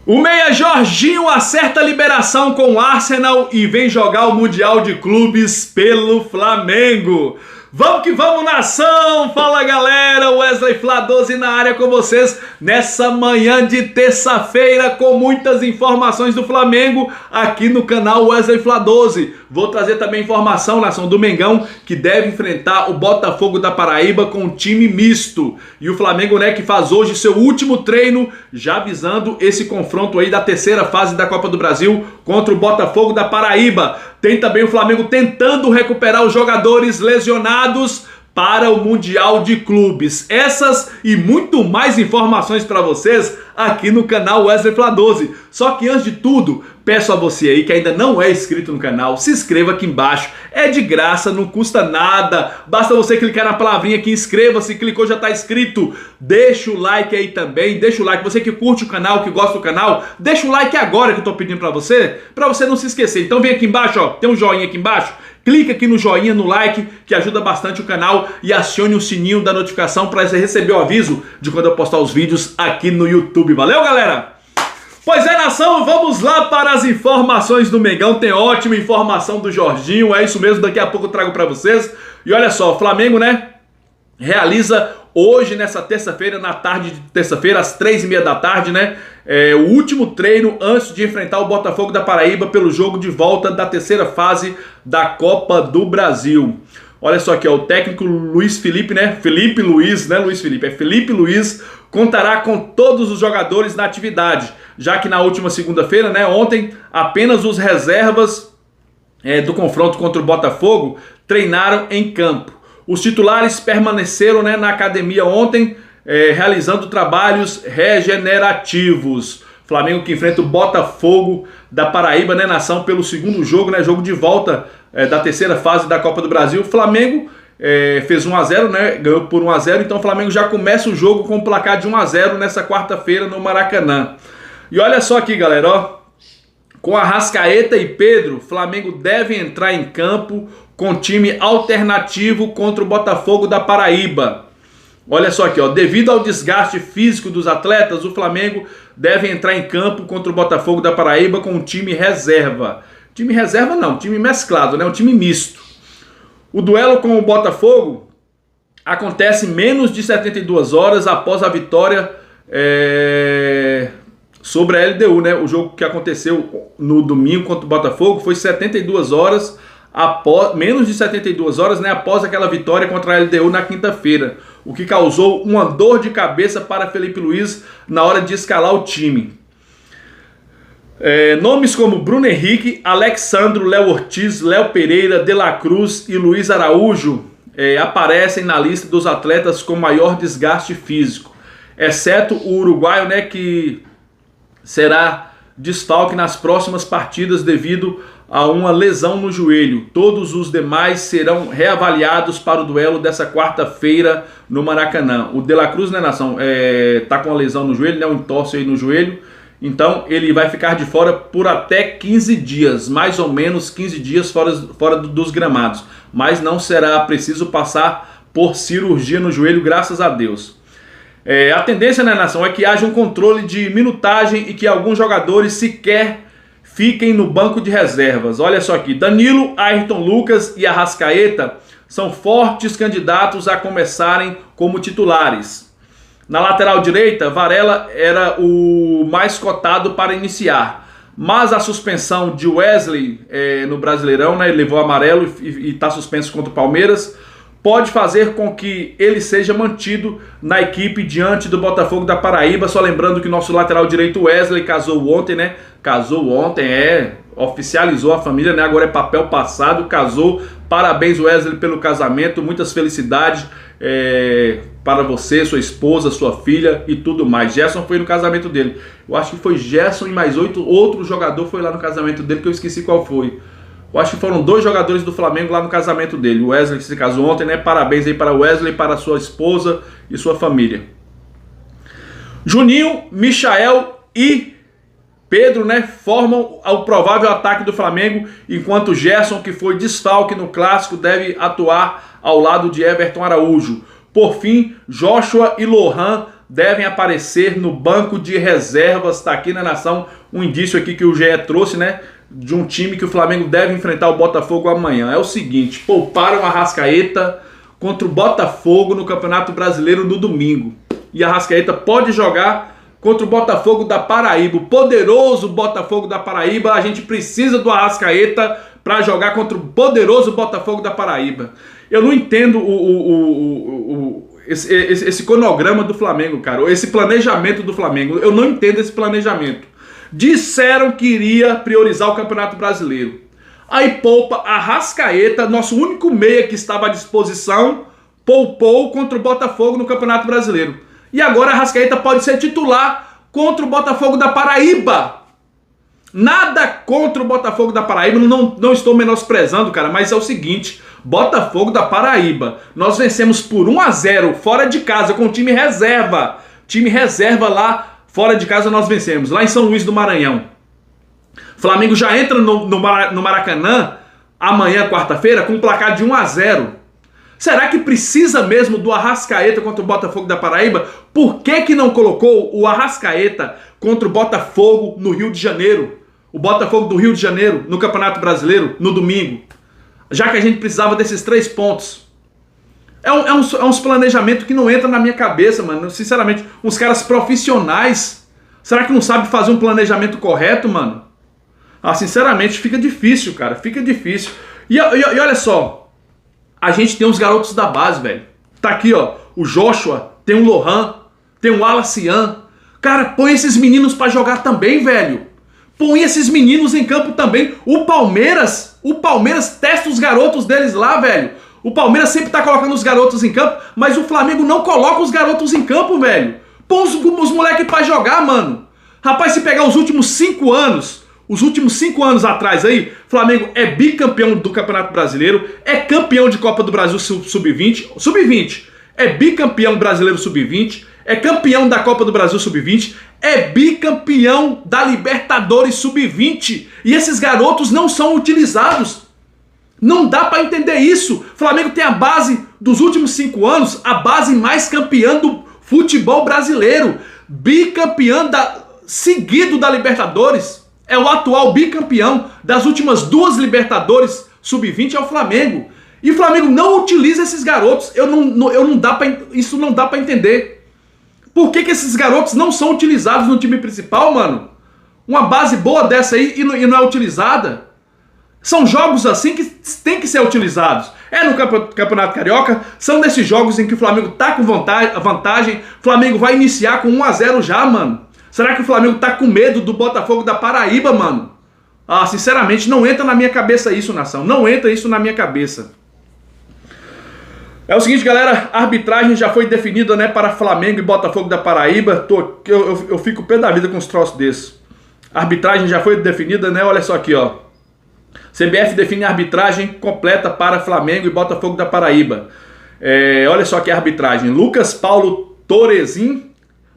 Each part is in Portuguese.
O meia Jorginho acerta a liberação com o Arsenal e vem jogar o Mundial de Clubes pelo Flamengo. Vamos que vamos, nação! Fala, galera! Wesley Flá 12 na área com vocês nessa manhã de terça-feira com muitas informações do Flamengo aqui no canal Wesley Flá 12. Vou trazer também informação, nação, do Mengão, que deve enfrentar o Botafogo da Paraíba com um time misto. E o Flamengo, né, que faz hoje seu último treino, já visando esse confronto aí da terceira fase da Copa do Brasil contra o Botafogo da Paraíba. Tem também o Flamengo tentando recuperar os jogadores lesionados para o Mundial de Clubes. Essas e muito mais informações para vocês aqui no canal Wesley Flá 12. Só que antes de tudo, peço a você aí que ainda não é inscrito no canal, se inscreva aqui embaixo. É de graça, não custa nada. Basta você clicar na palavrinha aqui, inscreva-se, clicou, já está inscrito. Deixa o like aí também, deixa o like. Você que curte o canal, que gosta do canal, deixa o like agora que eu estou pedindo para você não se esquecer. Então vem aqui embaixo, ó, tem um joinha aqui embaixo. Clica aqui no joinha, no like, que ajuda bastante o canal, e acione o sininho da notificação para você receber o aviso de quando eu postar os vídeos aqui no YouTube. Valeu, galera? Pois é, nação, vamos lá para as informações do Mengão. Tem ótima informação do Jorginho, é isso mesmo, daqui a pouco eu trago para vocês. E olha só, o Flamengo, né, realiza hoje, nessa terça-feira, na tarde de terça-feira, às 3h30 da tarde, né, o último treino antes de enfrentar o Botafogo da Paraíba pelo jogo de volta da terceira fase da Copa do Brasil. Olha só aqui, ó, o técnico Luiz Felipe, né? Felipe Luiz, né? Luiz Felipe, é Felipe Luiz, contará com todos os jogadores na atividade, já que na última segunda-feira, né, ontem, apenas os reservas do confronto contra o Botafogo treinaram em campo. Os titulares permaneceram, né, na academia ontem, realizando trabalhos regenerativos. Flamengo que enfrenta o Botafogo da Paraíba, né, nação, pelo segundo jogo, né, jogo de volta da terceira fase da Copa do Brasil. O Flamengo fez 1-0, né, ganhou por 1-0, então o Flamengo já começa o jogo com o placar de 1-0 nessa quarta-feira no Maracanã. E olha só aqui, galera, ó, com Arrascaeta e Pedro, Flamengo deve entrar em campo com time alternativo contra o Botafogo da Paraíba. Olha só aqui, ó, devido ao desgaste físico dos atletas, o Flamengo deve entrar em campo contra o Botafogo da Paraíba com um time reserva. Time reserva não, time mesclado, né, um time misto. O duelo com o Botafogo acontece menos de 72 horas após a vitória sobre a LDU, né? O jogo que aconteceu no domingo contra o Botafogo foi 72 horas após, menos de 72 horas, né, após aquela vitória contra a LDU na quinta-feira, o que causou uma dor de cabeça para Felipe Luiz na hora de escalar o time. Nomes como Bruno Henrique, Alexandro, Léo Ortiz, Léo Pereira, De La Cruz e Luiz Araújo aparecem na lista dos atletas com maior desgaste físico, exceto o uruguaio, né, que será desfalque nas próximas partidas devido a uma lesão no joelho. Todos os demais serão reavaliados para o duelo dessa quarta-feira no Maracanã. O De La Cruz, né, nação, tá com uma lesão no joelho, né, um entorse aí no joelho, então ele vai ficar de fora por até 15 dias, mais ou menos 15 dias fora dos gramados, mas não será preciso passar por cirurgia no joelho, graças a Deus. A tendência, né, nação, é que haja um controle de minutagem e que alguns jogadores sequer fiquem no banco de reservas. Olha só aqui, Danilo, Ayrton Lucas e Arrascaeta são fortes candidatos a começarem como titulares. Na lateral direita, Varela era o mais cotado para iniciar, mas a suspensão de Wesley no Brasileirão, né, ele levou amarelo e está suspenso contra o Palmeiras, pode fazer com que ele seja mantido na equipe diante do Botafogo da Paraíba. Só lembrando que nosso lateral direito Wesley casou ontem, né? Casou ontem, oficializou a família, né? Agora é papel passado, casou. Parabéns, Wesley, pelo casamento. Muitas felicidades para você, sua esposa, sua filha e tudo mais. Gerson foi no casamento dele. Eu acho que foi Gerson e mais 8 outro jogador foi lá no casamento dele, que eu esqueci qual foi. Eu acho que foram 2 jogadores do Flamengo lá no casamento dele. O Wesley que se casou ontem, né? Parabéns aí para o Wesley, para sua esposa e sua família. Juninho, Michael e Pedro, né, formam o provável ataque do Flamengo, enquanto Gerson, que foi desfalque no Clássico, deve atuar ao lado de Everton Araújo. Por fim, Joshua e Lohan devem aparecer no banco de reservas. Está aqui na Nação um indício aqui que o GE trouxe, né? De um time que o Flamengo deve enfrentar o Botafogo amanhã. É o seguinte, pouparam a Arrascaeta contra o Botafogo no Campeonato Brasileiro no domingo. E a Arrascaeta pode jogar contra o Botafogo da Paraíba, o poderoso Botafogo da Paraíba. A gente precisa do Arrascaeta para jogar contra o poderoso Botafogo da Paraíba. Eu não entendo esse cronograma do Flamengo, cara, esse planejamento do Flamengo. Eu não entendo esse planejamento. Disseram que iria priorizar o Campeonato Brasileiro. Aí poupa a Arrascaeta, nosso único meia que estava à disposição, poupou contra o Botafogo no Campeonato Brasileiro. E agora a Arrascaeta pode ser titular contra o Botafogo da Paraíba. Nada contra o Botafogo da Paraíba, não estou menosprezando, cara, mas é o seguinte, Botafogo da Paraíba, nós vencemos por 1-0 fora de casa com o time reserva. Time reserva lá, fora de casa nós vencemos, lá em São Luís do Maranhão. Flamengo já entra no Maracanã amanhã, quarta-feira, com um placar de 1-0. Será que precisa mesmo do Arrascaeta contra o Botafogo da Paraíba? Por que não colocou o Arrascaeta contra o Botafogo no Rio de Janeiro? O Botafogo do Rio de Janeiro no Campeonato Brasileiro no domingo. Já que a gente precisava desses 3 pontos. É uns planejamentos que não entra na minha cabeça, mano. Sinceramente, uns caras profissionais. Será que não sabe fazer um planejamento correto, mano? Ah, sinceramente, fica difícil, cara. Fica difícil. E olha só. A gente tem uns garotos da base, velho. Tá aqui, ó. O Joshua, tem o Lohan, tem o Alacian. Cara, põe esses meninos pra jogar também, velho. Põe esses meninos em campo também. O Palmeiras testa os garotos deles lá, velho. O Palmeiras sempre tá colocando os garotos em campo, mas o Flamengo não coloca os garotos em campo, velho. Põe os moleques pra jogar, mano. Rapaz, se pegar os últimos 5 anos atrás aí, Flamengo é bicampeão do Campeonato Brasileiro, é campeão de Copa do Brasil Sub-20, é bicampeão brasileiro Sub-20, é campeão da Copa do Brasil Sub-20, é bicampeão da Libertadores Sub-20, e esses garotos não são utilizados. Não dá pra entender isso. Flamengo tem a base dos últimos 5 anos, a base mais campeã do futebol brasileiro, bicampeão seguido da Libertadores. É o atual bicampeão das últimas 2 Libertadores Sub-20 é o Flamengo. E o Flamengo não utiliza esses garotos. Isso não dá pra entender. Por que esses garotos não são utilizados no time principal, mano? Uma base boa dessa aí e não é utilizada. São jogos assim que tem que ser utilizados. É no Campeonato Carioca, são nesses jogos em que o Flamengo tá com vantagem. O Flamengo vai iniciar com 1-0 já, mano. Será que o Flamengo tá com medo do Botafogo da Paraíba, mano? Ah, sinceramente, não entra na minha cabeça isso, nação. Não entra isso na minha cabeça. É o seguinte, galera. A arbitragem já foi definida, né, para Flamengo e Botafogo da Paraíba. Eu fico pé da vida com uns troços desses. A arbitragem já foi definida, né? Olha só aqui, ó. CBF define a arbitragem completa para Flamengo e Botafogo da Paraíba. Olha só aqui a arbitragem. Lucas Paulo Torezin,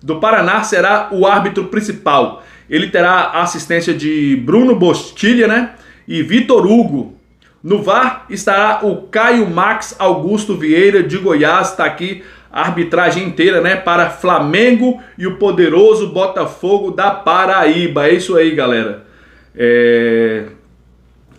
do Paraná, será o árbitro principal. Ele terá a assistência de Bruno Bostilha, né? E Vitor Hugo. No VAR estará o Caio Max Augusto Vieira, de Goiás. Está aqui a arbitragem inteira, né? Para Flamengo e o poderoso Botafogo da Paraíba. É isso aí, galera.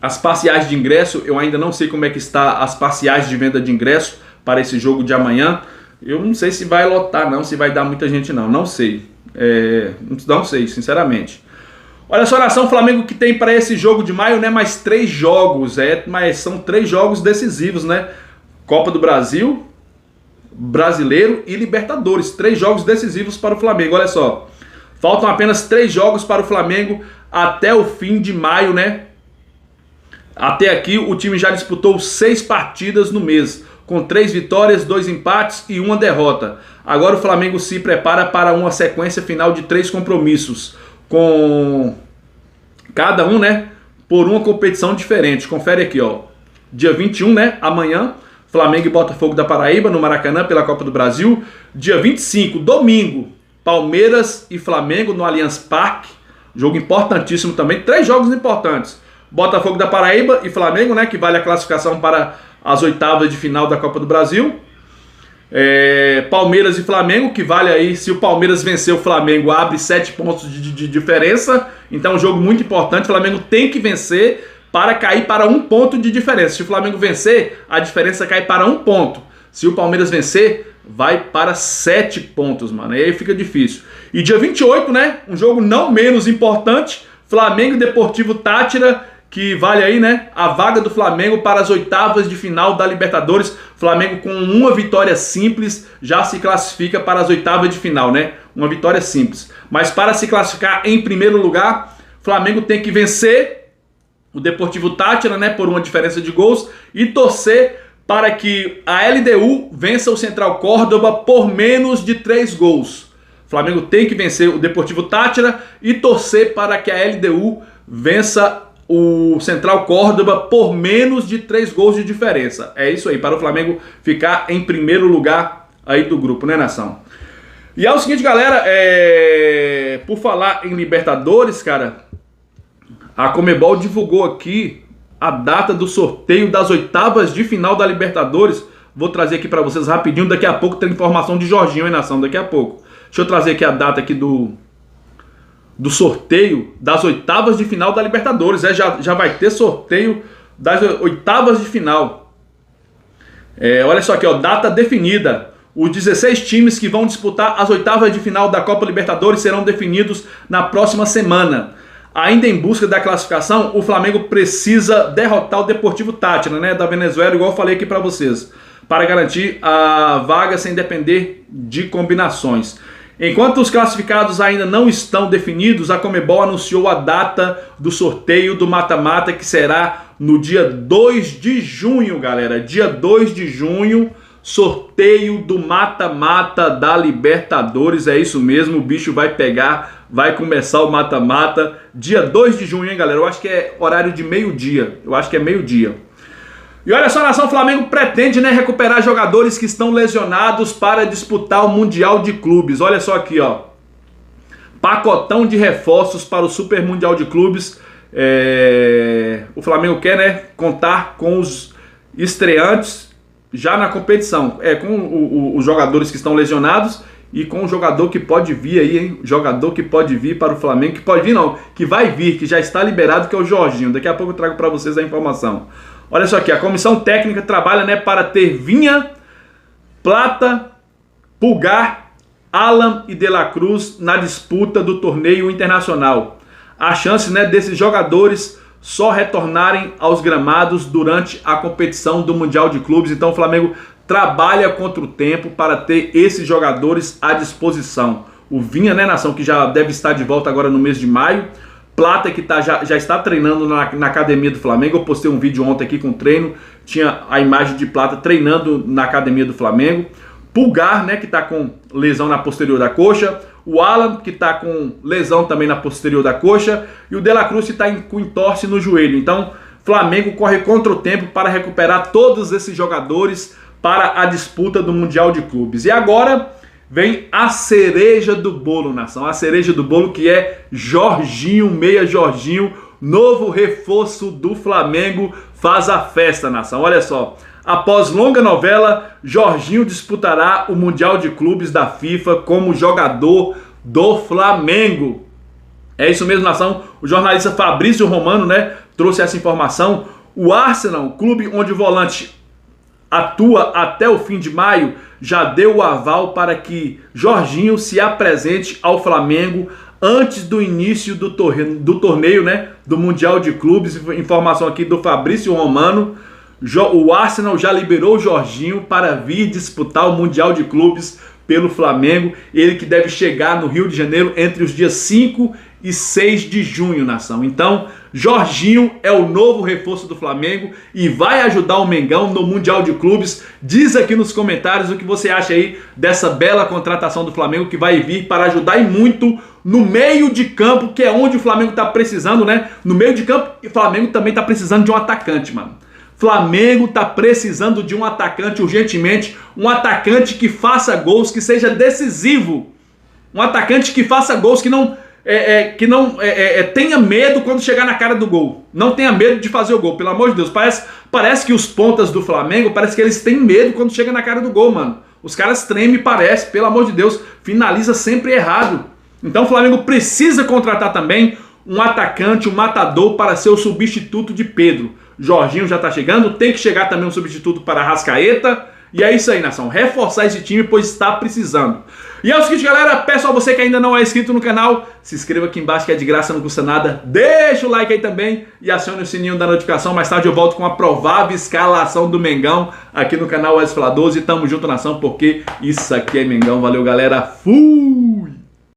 As parciais de ingresso, eu ainda não sei como é que está as parciais de venda de ingresso para esse jogo de amanhã. Eu não sei se vai lotar não, se vai dar muita gente não sei. Não sei, sinceramente. Olha só, nação, Flamengo que tem para esse jogo de maio, né, mais 3 jogos, mas são 3 jogos decisivos, né? Copa do Brasil, Brasileiro e Libertadores, 3 jogos decisivos para o Flamengo, olha só. Faltam apenas 3 jogos para o Flamengo até o fim de maio, né? Até aqui o time já disputou 6 partidas no mês, com 3 vitórias, 2 empates e 1 derrota. Agora o Flamengo se prepara para uma sequência final de 3 compromissos, com cada um, né, por uma competição diferente. Confere aqui, ó. Dia 21, né, amanhã, Flamengo e Botafogo da Paraíba, no Maracanã, pela Copa do Brasil. Dia 25, domingo, Palmeiras e Flamengo no Allianz Parque. Jogo importantíssimo também, 3 jogos importantes. Botafogo da Paraíba e Flamengo, né, que vale a classificação para as 8ª de final da Copa do Brasil. Palmeiras e Flamengo, que vale aí, se o Palmeiras vencer o Flamengo, abre 7 pontos de diferença, então é um jogo muito importante. O Flamengo tem que vencer para cair para 1 ponto de diferença. Se o Flamengo vencer, a diferença cai para 1 ponto. Se o Palmeiras vencer, vai para 7 pontos, mano. E aí fica difícil. E dia 28, né? Um jogo não menos importante, Flamengo e Deportivo Táchira, que vale aí, né? A vaga do Flamengo para as oitavas de final da Libertadores. Flamengo com uma vitória simples já se classifica para as oitavas de final, né? Uma vitória simples. Mas para se classificar em primeiro lugar, Flamengo tem que vencer o Deportivo Táchira, né? Por uma diferença de gols e torcer para que a LDU vença o Central Córdoba por menos de 3 gols. O Flamengo tem que vencer o Deportivo Táchira e torcer para que a LDU vença o Central Córdoba por menos de 3 gols de diferença. É isso aí, para o Flamengo ficar em primeiro lugar aí do grupo, né, nação? E é o seguinte, galera, por falar em Libertadores, cara, a Conmebol divulgou aqui a data do sorteio das oitavas de final da Libertadores. Vou trazer aqui para vocês rapidinho, daqui a pouco tem informação de Jorginho, hein, nação, daqui a pouco. Deixa eu trazer aqui a data aqui do sorteio das oitavas de final da Libertadores. Já vai ter sorteio das oitavas de final. Olha só aqui, ó, data definida. Os 16 times que vão disputar as oitavas de final da Copa Libertadores serão definidos na próxima semana. Ainda em busca da classificação, o Flamengo precisa derrotar o Deportivo Táchira, né, da Venezuela, igual eu falei aqui para vocês, para garantir a vaga sem depender de combinações. Enquanto os classificados ainda não estão definidos, a Conmebol anunciou a data do sorteio do mata-mata, que será no dia 2 de junho, galera. Dia 2 de junho, sorteio do mata-mata da Libertadores. É isso mesmo, o bicho vai pegar, vai começar o mata-mata. Dia 2 de junho, hein, galera? Eu acho que é horário de meio-dia. Eu acho que é meio-dia. E olha só, a nação, Flamengo pretende, né, recuperar jogadores que estão lesionados para disputar o Mundial de Clubes. Olha só aqui, ó. Pacotão de reforços para o Super Mundial de Clubes. O Flamengo quer, né, contar com os estreantes já na competição. Com os jogadores que estão lesionados e com o jogador que pode vir aí, hein? Jogador que pode vir para o Flamengo. Que pode vir não, que vai vir, que já está liberado, que é o Jorginho. Daqui a pouco eu trago para vocês a informação. Olha só aqui, a comissão técnica trabalha, né, para ter Vinha, Plata, Pulgar, Alan e De La Cruz na disputa do torneio internacional. A chance, né, desses jogadores só retornarem aos gramados durante a competição do Mundial de Clubes. Então o Flamengo trabalha contra o tempo para ter esses jogadores à disposição. O Vinha, né, nação, que já deve estar de volta agora no mês de maio. Plata, que já está treinando na academia do Flamengo. Eu postei um vídeo ontem aqui com treino. Tinha a imagem de Plata treinando na academia do Flamengo. Pulgar, né, que está com lesão na posterior da coxa. O Alan, que está com lesão também na posterior da coxa. E o De La Cruz, que está com entorse no joelho. Então, Flamengo corre contra o tempo para recuperar todos esses jogadores para a disputa do Mundial de Clubes. E agora vem a cereja do bolo, nação. A cereja do bolo, que é Jorginho, meia Jorginho, novo reforço do Flamengo, faz a festa, nação. Olha só, após longa novela, Jorginho disputará o Mundial de Clubes da FIFA como jogador do Flamengo. É isso mesmo, nação. O jornalista Fabrício Romano, né, trouxe essa informação. O Arsenal, clube onde o volante atua até o fim de maio, já deu o aval para que Jorginho se apresente ao Flamengo antes do início do torneio, né, do Mundial de Clubes. Informação aqui do Fabrício Romano. O Arsenal já liberou o Jorginho para vir disputar o Mundial de Clubes pelo Flamengo. Ele que deve chegar no Rio de Janeiro entre os dias 5 e 6 de junho, nação. Então, Jorginho é o novo reforço do Flamengo e vai ajudar o Mengão no Mundial de Clubes. Diz aqui nos comentários o que você acha aí dessa bela contratação do Flamengo, que vai vir para ajudar e muito no meio de campo, que é onde o Flamengo está precisando, né? No meio de campo, e o Flamengo também está precisando de um atacante, mano. Flamengo tá precisando de um atacante urgentemente, um atacante que faça gols, que seja decisivo, um atacante que faça gols, que não tenha medo quando chegar na cara do gol, não tenha medo de fazer o gol, pelo amor de Deus. Parece que os pontas do Flamengo, parece que eles têm medo quando chega na cara do gol, mano. Os caras tremem, parece, pelo amor de Deus, finaliza sempre errado. Então o Flamengo precisa contratar também um atacante, um matador para ser o substituto de Pedro. Jorginho já tá chegando, tem que chegar também um substituto para Arrascaeta. E é isso aí, nação. Reforçar esse time, pois está precisando. E é o seguinte, galera. Peço a você que ainda não é inscrito no canal, se inscreva aqui embaixo que é de graça, não custa nada. Deixa o like aí também e acione o sininho da notificação. Mais tarde eu volto com a provável escalação do Mengão aqui no canal Wesley Fla 12. Tamo junto, nação, porque isso aqui é Mengão. Valeu, galera. Fui!